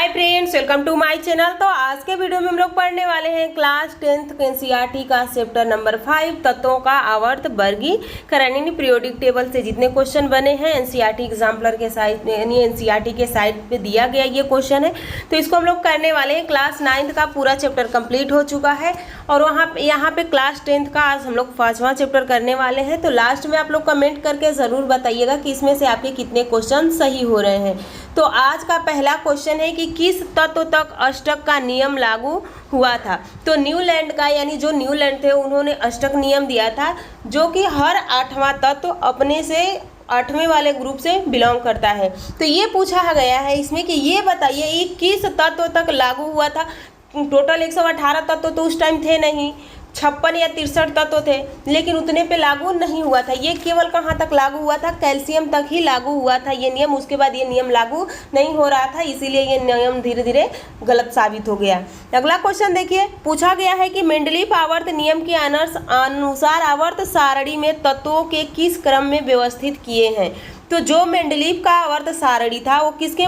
Hi friends, welcome to my channel. तो आज के वीडियो में हम लोग पढ़ने वाले हैं क्लास 10th एनसीईआरटी का चैप्टर नंबर 5 तत्वों का आवर्त वर्गीकरण यानी पीरियोडिक टेबल से जितने क्वेश्चन बने हैं एनसीईआरटी एग्जाम्पलर के साइट यानी एनसीईआरटी के साइट पे दिया गया ये क्वेश्चन है। तो इसको हम लोग करने वाले हैं। क्लास 9th का पूरा चैप्टर कंप्लीट हो चुका है और यहाँ पे क्लास 10th का आज हम लोग 5वां चैप्टर करने वाले हैं। तो लास्ट में आप लोग कमेंट करके ज़रूर बताइएगा कि इसमें से आपके कितने क्वेश्चन सही हो रहे हैं। तो आज का पहला क्वेश्चन है कि किस तत्व तक अष्टक का नियम लागू हुआ था। तो न्यूलैंड का यानी जो न्यूलैंड थे उन्होंने अष्टक नियम दिया था, जो कि हर 8वां तत्व अपने से 8वें वाले ग्रुप से बिलोंग करता है। तो ये पूछा गया है इसमें कि ये बताइए ये किस तत्व तक लागू हुआ था। टोटल 118 तत्व तो उस टाइम थे नहीं, 56 या 63 तत्व थे, लेकिन उतने पे लागू नहीं हुआ था। ये केवल कहाँ तक लागू हुआ था, कैल्शियम तक ही लागू हुआ था ये नियम। उसके बाद ये नियम लागू नहीं हो रहा था, इसीलिए ये नियम धीरे धीरे गलत साबित हो गया। अगला क्वेश्चन देखिए, पूछा गया है कि मेंडलीफ आवर्त नियम के अनुसार आवर्त सारणी में तत्वों के किस क्रम में व्यवस्थित किए हैं। तो जो मेंडलीफ का आवर्त सारणी था वो किसके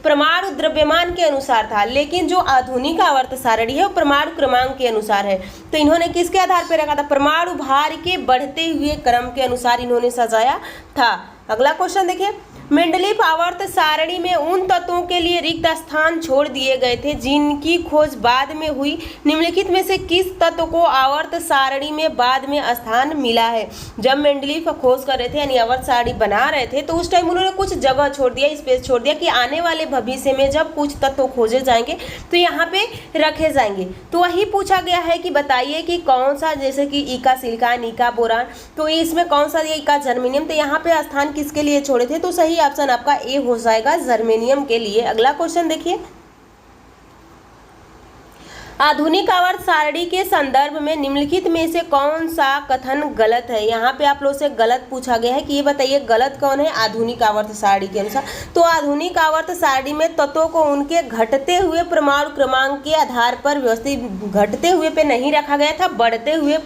परमाणु द्रव्यमान के अनुसार था, लेकिन जो आधुनिक आवर्त सारणी है वो परमाणु क्रमांक के अनुसार है। तो इन्होंने किसके आधार पर रखा था, परमाणु भार के बढ़ते हुए क्रम के अनुसार इन्होंने सजाया था। अगला क्वेश्चन देखिए, मेंडलीफ आवर्त सारणी में उन तत्वों के लिए रिक्त स्थान छोड़ दिए गए थे जिनकी खोज बाद में हुई। निम्नलिखित में से किस तत्व को आवर्त सारणी में बाद में स्थान मिला है। जब मेंडलीफ खोज कर रहे थे यानी आवर्त सारणी बना रहे थे तो उस टाइम उन्होंने कुछ जगह छोड़ दिया, स्पेस छोड़ दिया कि आने वाले भविष्य में जब कुछ तत्व खोजे जाएंगे तो यहाँ पे रखे जाएंगे। तो वही पूछा गया है कि बताइए कि कौन सा, जैसे कि इका सिलिकॉन, इका बोरान, तो इसमें कौन सा ये इका जर्मेनियम, तो यहाँ पे स्थान किसके लिए छोड़े थे। तो सही ऑप्शन आपका ए हो जाएगा, जर्मेनियम के लिए। अगला क्वेश्चन देखिए, आधुनिक आवर्त सारणी के संदर्भ में निम्नलिखित में से कौन सा कथन गलत है। यहाँ पे आप लोग से गलत पूछा गया है कि ये बताइए गलत कौन है आधुनिक आवर्त सारणी के अनुसार। तो आधुनिक आवर्त सारणी में तत्वों को उनके घटते हुए परमाणु क्रमांक के आधार पर व्यवस्थित, घटते हुए पे नहीं रखा गया था, बढ़ते हुए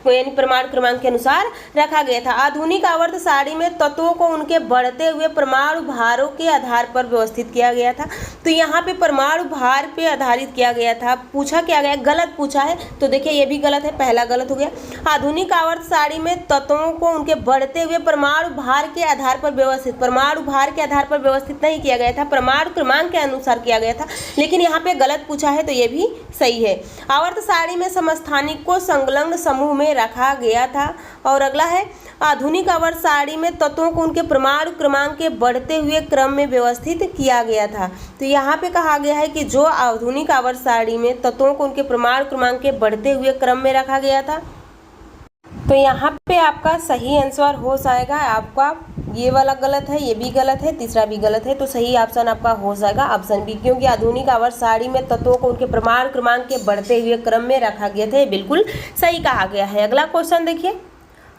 यानी परमाणु क्रमांक के अनुसार रखा गया था। आधुनिक आवर्त सारणी में तत्वों को उनके बढ़ते हुए परमाणु भारों के आधार पर व्यवस्थित किया गया था। तो यहाँ पे परमाणु भार पे आधारित किया गया था। पूछा क्या गया, गलत पूछा है, तो देखिए ये भी गलत है, पहला गलत हो गया। आधुनिक आवर्त सारणी में तत्वों को उनके बढ़ते हुए परमाणु भार के आधार पर व्यवस्थित, परमाणु भार के आधार पर व्यवस्थित नहीं किया गया था, परमाणु क्रमांक के अनुसार किया गया था, लेकिन यहाँ पे गलत पूछा है तो ये भी सही है। आवर्त सारणी में समस्थानिक को संलग्न समूह में रखा गया था। और अगला है, आधुनिक आवर्त सारणी में तत्वों को उनके परमाणु क्रमांक के बढ़ते हुए क्रम में व्यवस्थित किया गया था। तो यहाँ पे कहा गया है कि जो आधुनिक आवर्त सारणी में तत्वों को उनके परमाणु क्रमांक के बढ़ते हुए क्रम में रखा गया था। तो यहाँ पे आपका सही आंसर हो जाएगा, आपका ये वाला गलत है, ये भी गलत है, तीसरा भी गलत है। तो सही ऑप्शन आपका हो जाएगा ऑप्शन बी, क्योंकि आधुनिक आवर्त सारणी में तत्वों को उनके परमाणु क्रमांक के बढ़ते हुए क्रम में रखा गया था, बिल्कुल सही कहा गया है। अगला क्वेश्चन देखिए,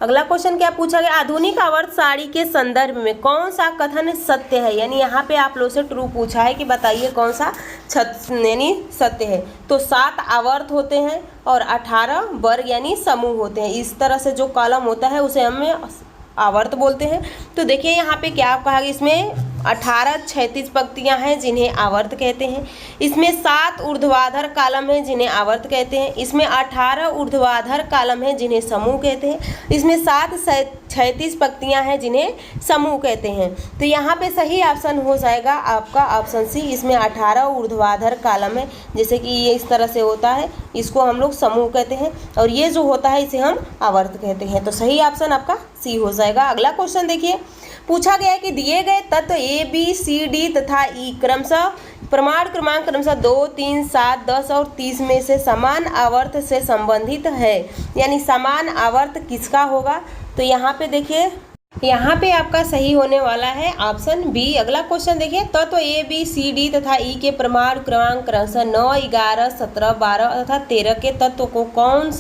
अगला क्वेश्चन क्या पूछा गया, आधुनिक आवर्त सारणी के संदर्भ में कौन सा कथन सत्य है। यानी यहाँ पे आप लोग से ट्रू पूछा है कि बताइए कौन सा यानी सत्य है। तो 7 आवर्त होते हैं और 18 वर्ग यानी समूह होते हैं। इस तरह से जो कॉलम होता है उसे हमें आवर्त बोलते हैं। तो देखिए यहाँ पे क्या कहा गया, इसमें 18 क्षैतिज पंक्तियाँ हैं जिन्हें आवर्त कहते हैं। इसमें 7 ऊर्ध्वाधर कॉलम हैं जिन्हें आवर्त कहते हैं। इसमें 18 ऊर्ध्वाधर कॉलम हैं जिन्हें समूह कहते हैं। इसमें 7 क्षैतिज पंक्तियाँ हैं जिन्हें समूह कहते हैं। तो यहाँ पे सही ऑप्शन हो जाएगा आपका ऑप्शन सी। इसमें 18 ऊर्ध्वाधर कॉलम है, जैसे कि ये इस तरह से होता है, इसको हम लोग समूह कहते हैं, और ये जो होता है इसे हम आवर्त कहते हैं। तो सही ऑप्शन आपका सी हो जाएगा। अगला क्वेश्चन देखिए, पूछा गया है कि दिए गए तत्व ए बी सी डी तथा ई क्रमशः परमाणु क्रमांक क्रमशः 2, 3, 7, 10 और 30 में से समान आवर्त से संबंधित है। यानी समान आवर्त किसका होगा। तो यहाँ पे देखिए, यहाँ पे आपका सही होने वाला है ऑप्शन बी। अगला क्वेश्चन देखिए, तत्व ए बी सी डी तथा ई के परमाणु क्रमांक क्रमशः 9, 11, 17, 12 तथा 13 के तत्व को कौन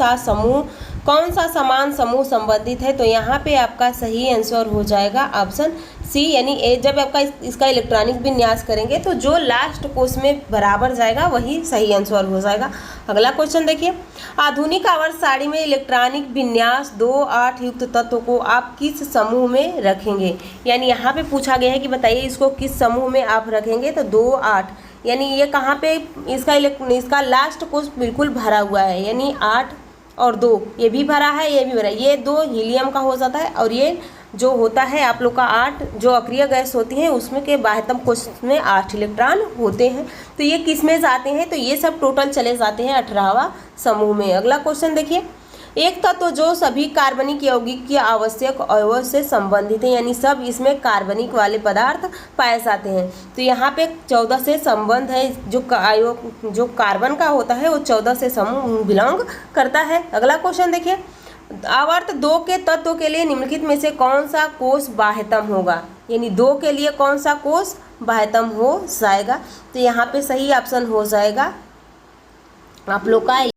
सा समान समूह संबंधित है। तो यहाँ पे आपका सही आंसर हो जाएगा ऑप्शन सी, यानी ए। जब आपका इसका इलेक्ट्रॉनिक विन्यास करेंगे तो जो लास्ट कोष में बराबर जाएगा वही सही आंसर हो जाएगा। अगला क्वेश्चन देखिए, आधुनिक आवर्त सारणी में इलेक्ट्रॉनिक विन्यास 2, 8 युक्त तत्व को आप किस समूह में रखेंगे। यानी यहाँ पे पूछा गया है कि बताइए इसको किस समूह में आप रखेंगे। तो 2, 8 यानी ये कहाँ पे इसका लास्ट कोष बिल्कुल भरा हुआ है, यानी 8 और 2 ये भी भरा है, ये भी भरा है। ये 2 हीलियम का हो जाता है और ये जो होता है आप लोग का 8 जो अक्रिय गैस होती है उसमें के बाह्यतम कोश में 8 इलेक्ट्रॉन होते हैं। तो ये किस में जाते हैं, तो ये सब टोटल चले जाते हैं 18वां समूह में। अगला क्वेश्चन देखिए, एक तत्व जो सभी कार्बनिक यौगिक के आवश्यक अवयव से संबंधित है, यानी सब इसमें कार्बनिक वाले पदार्थ पाए जाते हैं। तो यहाँ पे 14 से संबंध है, जो कार्बन का होता है वो 14 से समूह बिलोंग करता है। अगला क्वेश्चन देखिए, आवर्त 2 के तत्व के लिए निम्नलिखित में से कौन सा कोष बाह्यतम होगा, यानी 2 के लिए कौन सा कोष बाह्यतम हो जाएगा। तो यहाँ पे सही ऑप्शन हो जाएगा आप लोग का